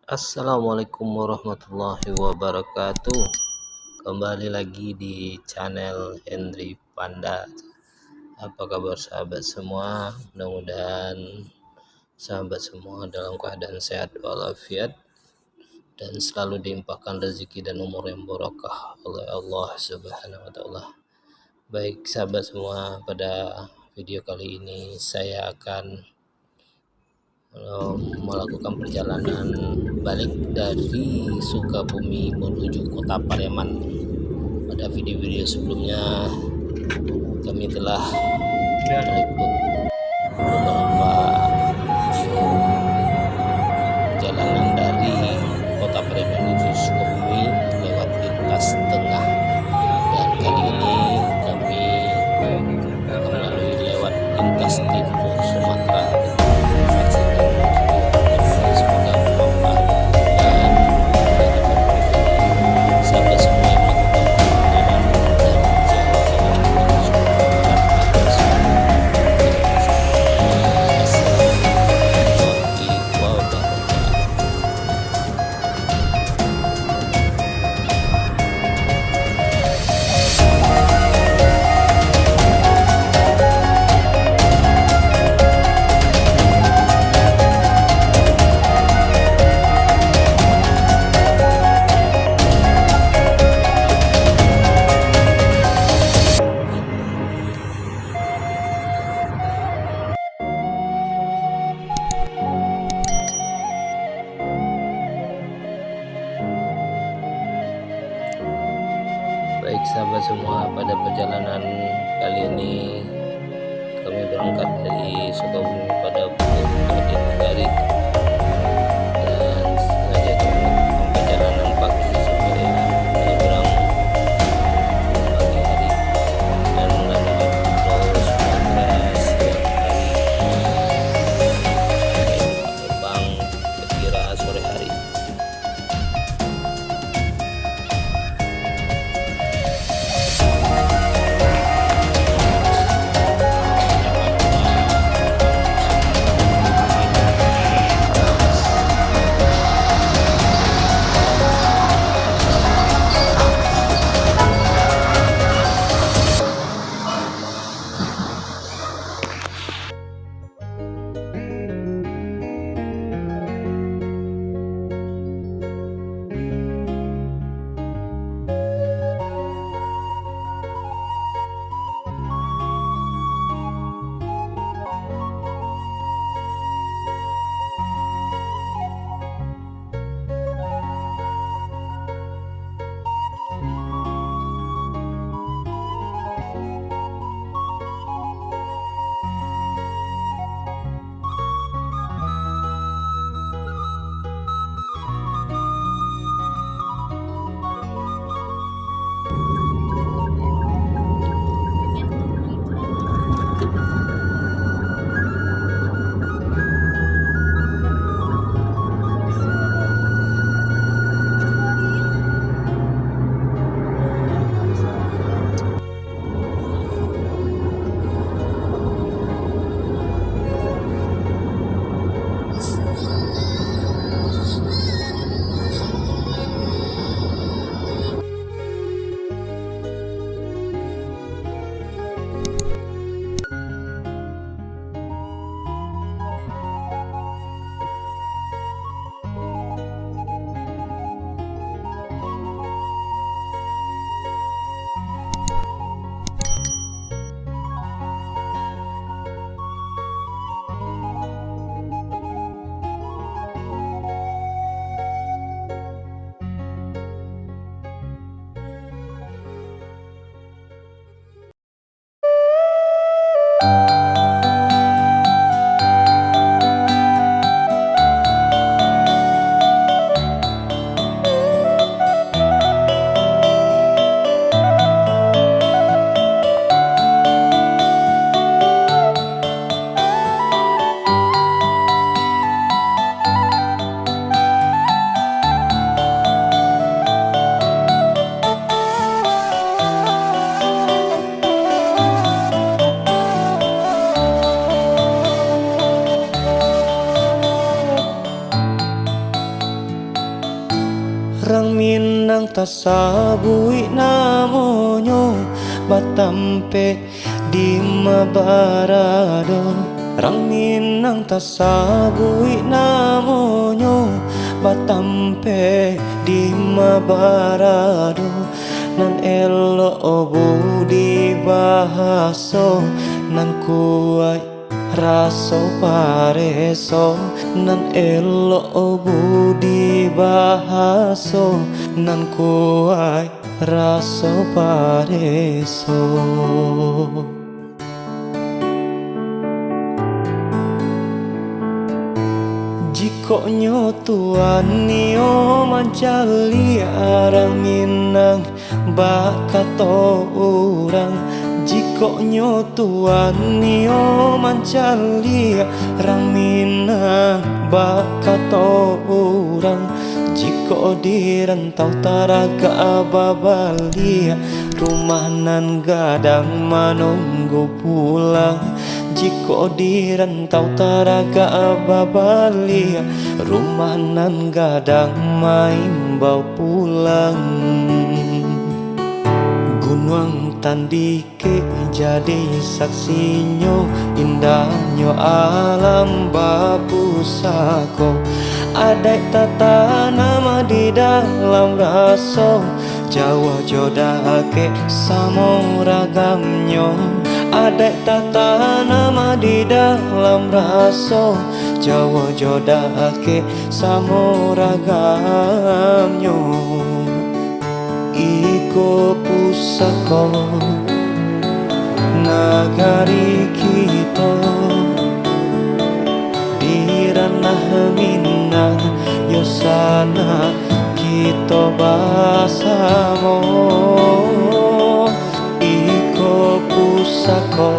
Assalamualaikum warahmatullahi wabarakatuh. Kembali lagi di channel Henry Panda. Apa kabar sahabat semua? Mudah-mudahan sahabat semua dalam keadaan sehat walafiat dan selalu dilimpahkan rezeki dan umur yang barokah oleh Allah Subhanahu wa taala. Baik sahabat semua, pada video kali ini saya akan melakukan perjalanan balik dari Sukabumi menuju kota Pariaman. Pada video-video sebelumnya kami telah meliput beberapa video perjalanan dari kota Pariaman menuju Sukabumi lewat lintas tengah, dan kali ini kami akan melalui lewat lintas timur Sumatera. Baik sahabat semua, pada perjalanan kali ini kami berangkat dari Sukabumi pada pukul 3 dini hari dan sengaja kami melakukan perjalanan pagi supaya menyeberang pagi hari dan melalui Pulau Sumatera siang hari sampai terbang kira sore hari. Minang tasabui namonyo batampe di mabarado. Rang Minang tasabui namonyo batampe di mabarado. Nan elo budi bahaso nan kuai raso pareso. Nan elo budi bahaso nan kuai raso pareso. Jiko nyo tuan nio mancali arang Minang bakato urang. Jiko nyo tuan nio mancali arang Minang bakato urang. Jiko di rantau taraga babalia, rumah nan gadang menunggu pulang. Jiko di rantau taraga babalia, rumah nan gadang main bau pulang. Gunung Tandike jadi saksinyo, indahnya alam babusako. Ada tata nama di dalam raso, Jawa jodake samo ragamnyo. Ada tata nama di dalam raso, Jawa jodake samo ragamnyo. Iko pusako nagari kita di ranah Minang, yosana kita basamo. Iko pusako